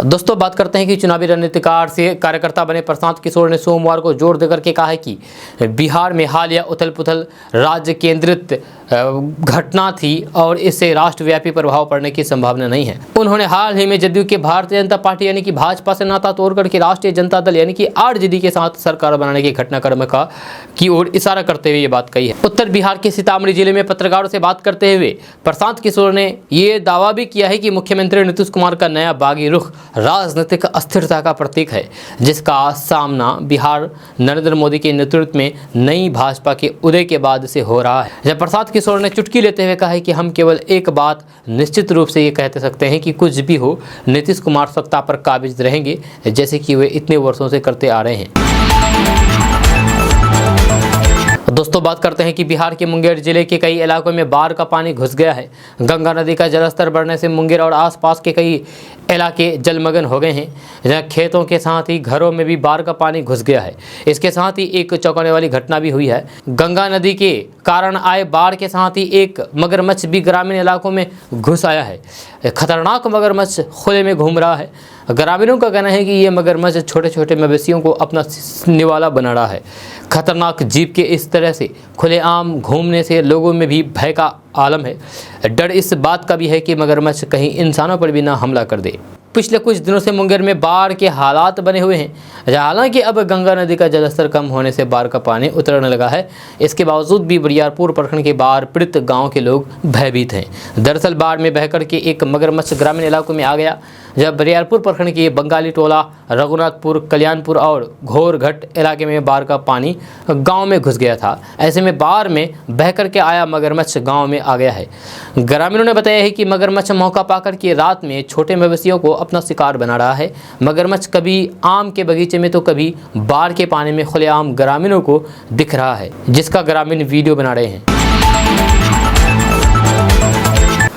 दोस्तों बात करते हैं कि चुनावी रणनीतिकार से कार्यकर्ता बने प्रशांत किशोर ने सोमवार को जोर देकर के कहा है कि बिहार में हालिया उथल पुथल राज्य केंद्रित घटना थी और इससे राष्ट्रव्यापी प्रभाव पड़ने की संभावना नहीं है। उन्होंने हाल ही में जदयू के भारतीय जनता पार्टी यानी कि भाजपा से नाता तोड़ करके राष्ट्रीय जनता दल यानी कि RJD के साथ सरकार बनाने के घटनाक्रम की ओर इशारा करते हुए ये बात कही है। उत्तर बिहार के सीतामढ़ी जिले में पत्रकारों से बात करते हुए प्रशांत किशोर ने ये दावा भी किया है कि मुख्यमंत्री नीतीश कुमार का नया बागी रुख राजनीतिक अस्थिरता का प्रतीक है, जिसका सामना बिहार नरेंद्र मोदी के नेतृत्व में नई भाजपा के उदय के बाद से हो रहा है। जब प्रशांत किशोर ने चुटकी लेते हुए कहा है कि हम केवल एक बात निश्चित रूप से ये कहते सकते हैं कि कुछ भी हो, नीतीश कुमार सत्ता पर काबिज रहेंगे, जैसे कि वे इतने वर्षों से करते आ रहे हैं। दोस्तों बात करते हैं कि बिहार के मुंगेर जिले के कई इलाकों में बाढ़ का पानी घुस गया है। गंगा नदी का जलस्तर बढ़ने से मुंगेर और आसपास के कई इलाके जलमग्न हो गए हैं, जहां खेतों के साथ ही घरों में भी बाढ़ का पानी घुस गया है। इसके साथ ही एक चौंकाने वाली घटना भी हुई है। गंगा नदी के कारण आए बाढ़ के साथ ही एक मगरमच्छ भी ग्रामीण इलाकों में घुस आया है। खतरनाक मगरमच्छ खुले में घूम रहा है। ग्रामीणों का कहना है कि ये मगरमच्छ छोटे छोटे मवेशियों को अपना निवाला बना रहा है। खतरनाक जीव के इस तरह से खुलेआम घूमने से लोगों में भी भय का आलम है। डर इस बात का भी है कि मगरमच्छ कहीं इंसानों पर भी ना हमला कर दे। पिछले कुछ दिनों से मुंगेर में बाढ़ के हालात बने हुए हैं। हालांकि अब गंगा नदी का जलस्तर कम होने से बाढ़ का पानी उतरने लगा है। इसके बावजूद भी बरियारपुर प्रखंड के बाढ़ पीड़ित गांव के लोग भयभीत हैं। दरअसल बाढ़ में बहकर के एक मगरमच्छ ग्रामीण इलाकों में आ गया। जब बरियारपुर प्रखंड के बंगाली टोला, रघुनाथपुर, कल्याणपुर और घोरघट इलाके में बाढ़ का पानी गाँव में घुस गया था। ऐसे में बाढ़ में बहकर के आया मगरमच्छ गाँव में आ गया है। ग्रामीणों ने बताया है कि मगरमच्छ मौका पाकर के रात में छोटे मवेशियों को अपना शिकार बना रहा है। मगरमच्छ कभी आम के बगीचे में तो कभी बाढ़ के पानी में खुलेआम ग्रामीणों को दिख रहा है, जिसका ग्रामीण वीडियो बना रहे हैं।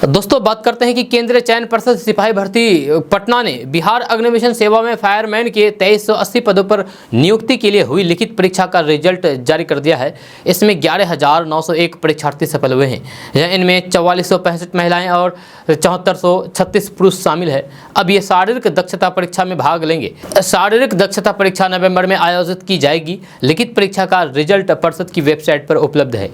दोस्तों बात करते हैं कि केंद्रीय चयन पर्षद सिपाही भर्ती पटना ने बिहार अग्निशमन सेवा में फायरमैन के 2380 पदों पर नियुक्ति के लिए हुई लिखित परीक्षा का रिजल्ट जारी कर दिया है। इसमें 11,901 परीक्षार्थी सफल हुए हैं। इनमें 4465 महिलाएं और 7436 पुरुष शामिल है। अब ये शारीरिक दक्षता परीक्षा में भाग लेंगे। शारीरिक दक्षता परीक्षा नवंबर में आयोजित की जाएगी। लिखित परीक्षा का रिजल्ट पर्षद की वेबसाइट पर उपलब्ध है।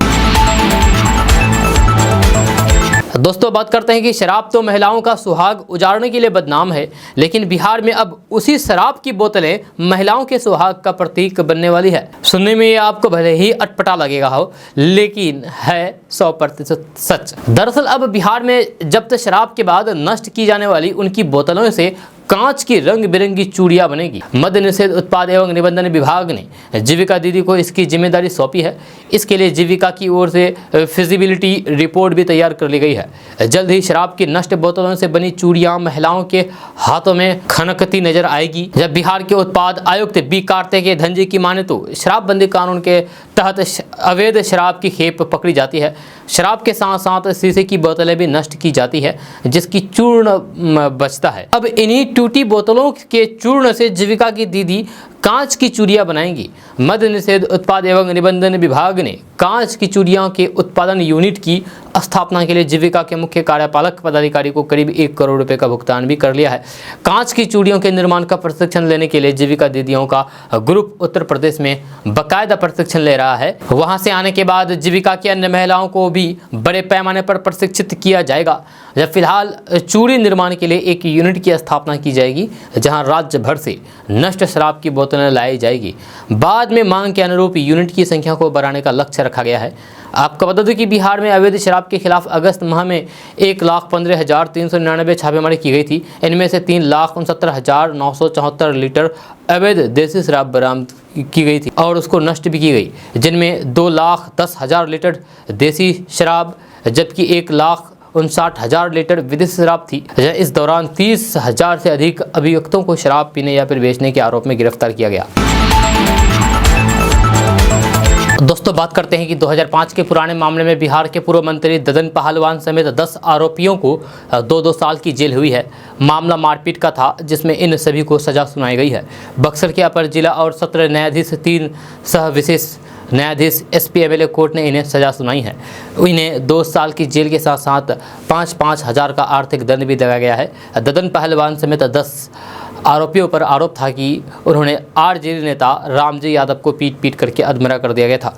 दोस्तों बात करते हैं कि शराब तो महिलाओं का सुहाग उजाड़ने के लिए बदनाम है, लेकिन बिहार में अब उसी शराब की बोतलें महिलाओं के सुहाग का प्रतीक बनने वाली है। सुनने में ये आपको भले ही अटपटा लगेगा हो, लेकिन है 100% सच। दरअसल अब बिहार में जब्त शराब के बाद नष्ट की जाने वाली उनकी बोतलों से कांच की रंग बिरंगी चूड़ियां बनेगी। मद्य निषेध उत्पाद एवं निबंधन विभाग ने जीविका दीदी को इसकी जिम्मेदारी सौंपी है। इसके लिए जीविका की ओर से फिजिबिलिटी रिपोर्ट भी तैयार कर ली गई है। जल्द ही शराब की नष्ट बोतलों से बनी चूड़ियां महिलाओं के हाथों में खनकती नजर आएगी। जब बिहार के उत्पाद आयुक्त बी कार्तिकेय धनजी की माने तो शराबबंदी कानून के तहत अवैध शराब की खेप पकड़ी जाती है। शराब के साथ साथ शीशे की बोतलें भी नष्ट की जाती है, जिसकी चूर्ण बचता है। अब इन्हीं टूटी बोतलों के चूर्ण से जीविका की दीदी कांच की चूड़ियां बनाएंगी। मद्य निषेध उत्पाद एवं निबंधन विभाग ने कांच की चूड़ियों के उत्पादन यूनिट की स्थापना के लिए जीविका के मुख्य कार्यपालक पदाधिकारी को करीब 1 करोड़ रुपए का भुगतान भी कर लिया है। कांच की चूड़ियों के निर्माण का प्रशिक्षण लेने के लिए जीविका दीदियों का ग्रुप उत्तर प्रदेश में बाकायदा प्रशिक्षण ले रहा है। वहां से आने के बाद जीविका की अन्य महिलाओं को भी बड़े पैमाने पर प्रशिक्षित किया जाएगा। जब फिलहाल चूड़ी निर्माण के लिए एक यूनिट की स्थापना की जाएगी, जहां राज्य भर से नष्ट शराब की बोतलें लाई जाएगी। बाद में मांग के अनुरूप यूनिट की संख्या को बढ़ाने का लक्ष्य रखा गया है। आपको बता दूं कि बिहार में अवैध शराब के खिलाफ अगस्त माह में 1,15,399 छापेमारी की गई थी। इनमें से 3,69,974 लीटर अवैध देसी शराब बरामद की गई थी और उसको नष्ट भी की गई, जिनमें 2,10,000 लीटर देसी शराब जबकि 1,59,000 लीटर विदेशी शराब थी। इस दौरान 30,000 से अधिक अभियुक्तों को शराब पीने या फिर बेचने के आरोप में गिरफ्तार किया गया। दोस्तों बात करते हैं कि 2005 के पुराने मामले में बिहार के पूर्व मंत्री ददन पहलवान समेत 10 आरोपियों को 2-2 साल की जेल हुई है। मामला मारपीट का था, जिसमें इन सभी को सजा सुनाई गई है। बक्सर के अपर जिला और सत्र न्यायाधीश 3 सह विशेष न्यायाधीश SP MLA कोर्ट ने इन्हें सजा सुनाई है। इन्हें 2 साल की जेल के साथ साथ 5-5 हज़ार का आर्थिक दंड भी लगाया गया है। ददन पहलवान समेत 10 आरोपियों पर आरोप था कि उन्होंने RJD नेता रामजी यादव को पीट करके अधमरा कर दिया गया था।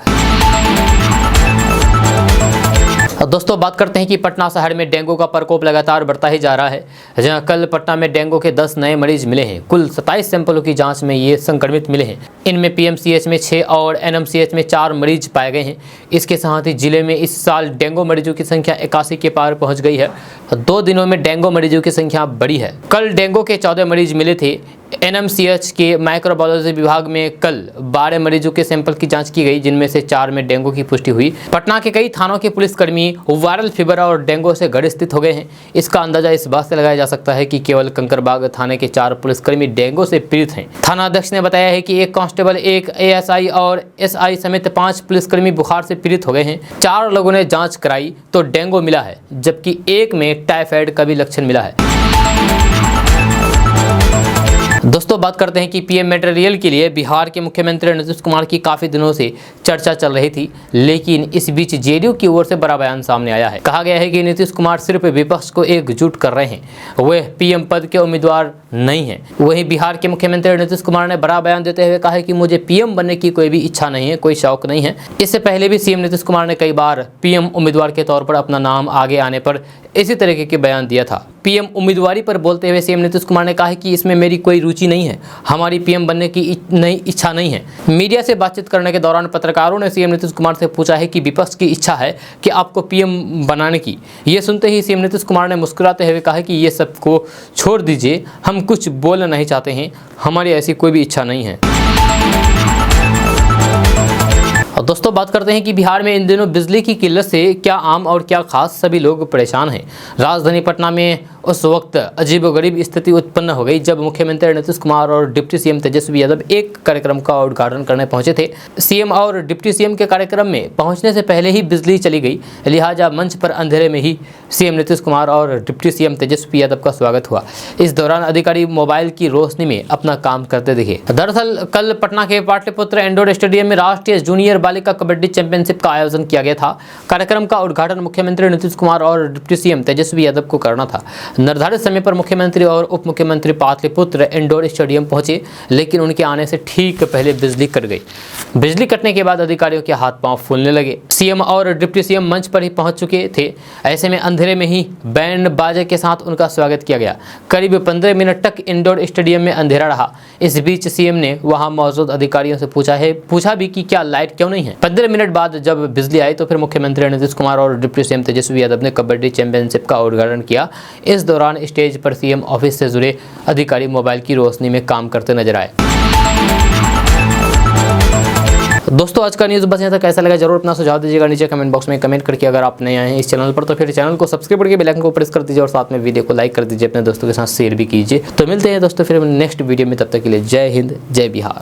दोस्तों बात करते हैं कि पटना शहर में डेंगू का प्रकोप लगातार बढ़ता ही जा रहा है। जहां कल पटना में डेंगू के 10 नए मरीज मिले हैं। कुल 27 सैंपलों की जांच में ये संक्रमित मिले हैं। इनमें PMCH में 6 और NMCH में 4 मरीज पाए गए हैं। इसके साथ ही जिले में इस साल डेंगू मरीजों की संख्या 81 के पार पहुंच गई है। 2 दिनों में डेंगू मरीजों की संख्या बढ़ी है। कल डेंगू के 14 मरीज मिले थे। NMCH के माइक्रोबायोलॉजी विभाग में कल 12 मरीजों के सैंपल की जांच की गई, जिनमें से 4 में डेंगू की पुष्टि हुई। पटना के कई थानों के पुलिसकर्मी वायरल फीवर और डेंगू से ग्रसित हो गए हैं। इसका अंदाजा इस बात से लगाया जा सकता है कि केवल कंकरबाग थाने के 4 पुलिसकर्मी डेंगू से पीड़ित हैं। थाना अध्यक्ष ने बताया है कि 1 कांस्टेबल, 1 ASI और SI समेत 5 पुलिसकर्मी बुखार से पीड़ित हो गए हैं। 4 लोगों ने जाँच कराई तो डेंगू मिला है, जबकि 1 में टाइफाइड का भी लक्षण मिला है। दोस्तों बात करते हैं कि PM मेट्रो रेल के लिए बिहार के मुख्यमंत्री नीतीश कुमार की काफ़ी दिनों से चर्चा चल रही थी, लेकिन इस बीच JDU की ओर से बड़ा बयान सामने आया है। कहा गया है कि नीतीश कुमार सिर्फ विपक्ष को एकजुट कर रहे हैं, वह PM पद के उम्मीदवार नहीं हैं। वहीं बिहार के मुख्यमंत्री नीतीश कुमार ने बड़ा बयान देते हुए कहा है कि मुझे PM बनने की कोई भी इच्छा नहीं है, कोई शौक नहीं है। इससे पहले भी CM नीतीश कुमार ने कई बार PM उम्मीदवार के तौर पर अपना नाम आगे आने पर इसी तरीके के बयान दिया था। PM उम्मीदवारी पर बोलते हुए CM नीतीश कुमार ने कहा है कि इसमें मेरी कोई रुचि नहीं है, हमारी PM बनने की इच्छा नहीं है। मीडिया से बातचीत करने के दौरान पत्रकारों ने CM नीतीश कुमार से पूछा है कि विपक्ष की इच्छा है कि आपको PM बनाने की। ये सुनते ही CM नीतीश कुमार ने मुस्कुराते हुए कहा कि ये सबको छोड़ दीजिए, हम कुछ बोलना नहीं चाहते हैं, हमारी ऐसी कोई भी इच्छा नहीं है। और दोस्तों बात करते हैं कि बिहार में इन दिनों बिजली की किल्लत से क्या आम और क्या खास सभी लोग परेशान हैं। राजधानी पटना में उस वक्त अजीबोगरीब स्थिति उत्पन्न हो गई जब मुख्यमंत्री नीतीश कुमार और डिप्टी सीएम तेजस्वी यादव एक कार्यक्रम का उद्घाटन करने पहुंचे थे। सीएम और डिप्टी सीएम के कार्यक्रम में पहुंचने से पहले ही बिजली चली गई, लिहाजा मंच पर अंधेरे में ही सीएम नीतीश कुमार और डिप्टी सीएम तेजस्वी यादव का स्वागत हुआ। इस दौरान अधिकारी मोबाइल की रोशनी में अपना काम करते दिखे। दरअसल कल पटना के पाटलिपुत्र इंडोर स्टेडियम में राष्ट्रीय जूनियर बालिका कबड्डी चैंपियनशिप का आयोजन किया गया था। कार्यक्रम का उद्घाटन मुख्यमंत्री नीतीश कुमार और डिप्टी सीएम तेजस्वी यादव को करना था। निर्धारित समय पर मुख्यमंत्री और उप मुख्यमंत्री पाटलिपुत्र इंडोर स्टेडियम पहुंचे, लेकिन उनके आने से ठीक पहले बिजली कट गई। बिजली कटने के बाद अधिकारियों के हाथ पांव फूलने लगे। सीएम और डिप्टी सीएम मंच पर ही पहुंच चुके थे। ऐसे में अंधेरे में ही बैंड बाजे के साथ उनका स्वागत किया गया। करीब 15 मिनट तक इंडोर स्टेडियम में अंधेरा रहा। इस बीच सीएम ने वहां मौजूद अधिकारियों से पूछा भी कि क्या लाइट क्यों नहीं है। 15 मिनट बाद जब बिजली आई तो फिर मुख्यमंत्री नीतीश कुमार और डिप्टी सीएम तेजस्वी यादव ने कबड्डी चैंपियनशिप का उद्घाटन किया। इस दौरान स्टेज पर सीएम ऑफिस से जुड़े अधिकारी मोबाइल की रोशनी में काम करते नजर आए। दोस्तों आज का न्यूज़ बस यहाँ तक। कैसा लगा जरूर अपना सुझाव दीजिएगा नीचे कमेंट बॉक्स में कमेंट करके। अगर आप नए आए हैं इस चैनल पर तो फिर चैनल को सब्सक्राइब करके बेल आइकन को प्रेस कर दीजिए और साथ में वीडियो को लाइक कर दीजिए, अपने दोस्तों के साथ शेयर भी कीजिए। तो मिलते हैं दोस्तों फिर नेक्स्ट वीडियो में, तब तक के लिए जय हिंद जय बिहार।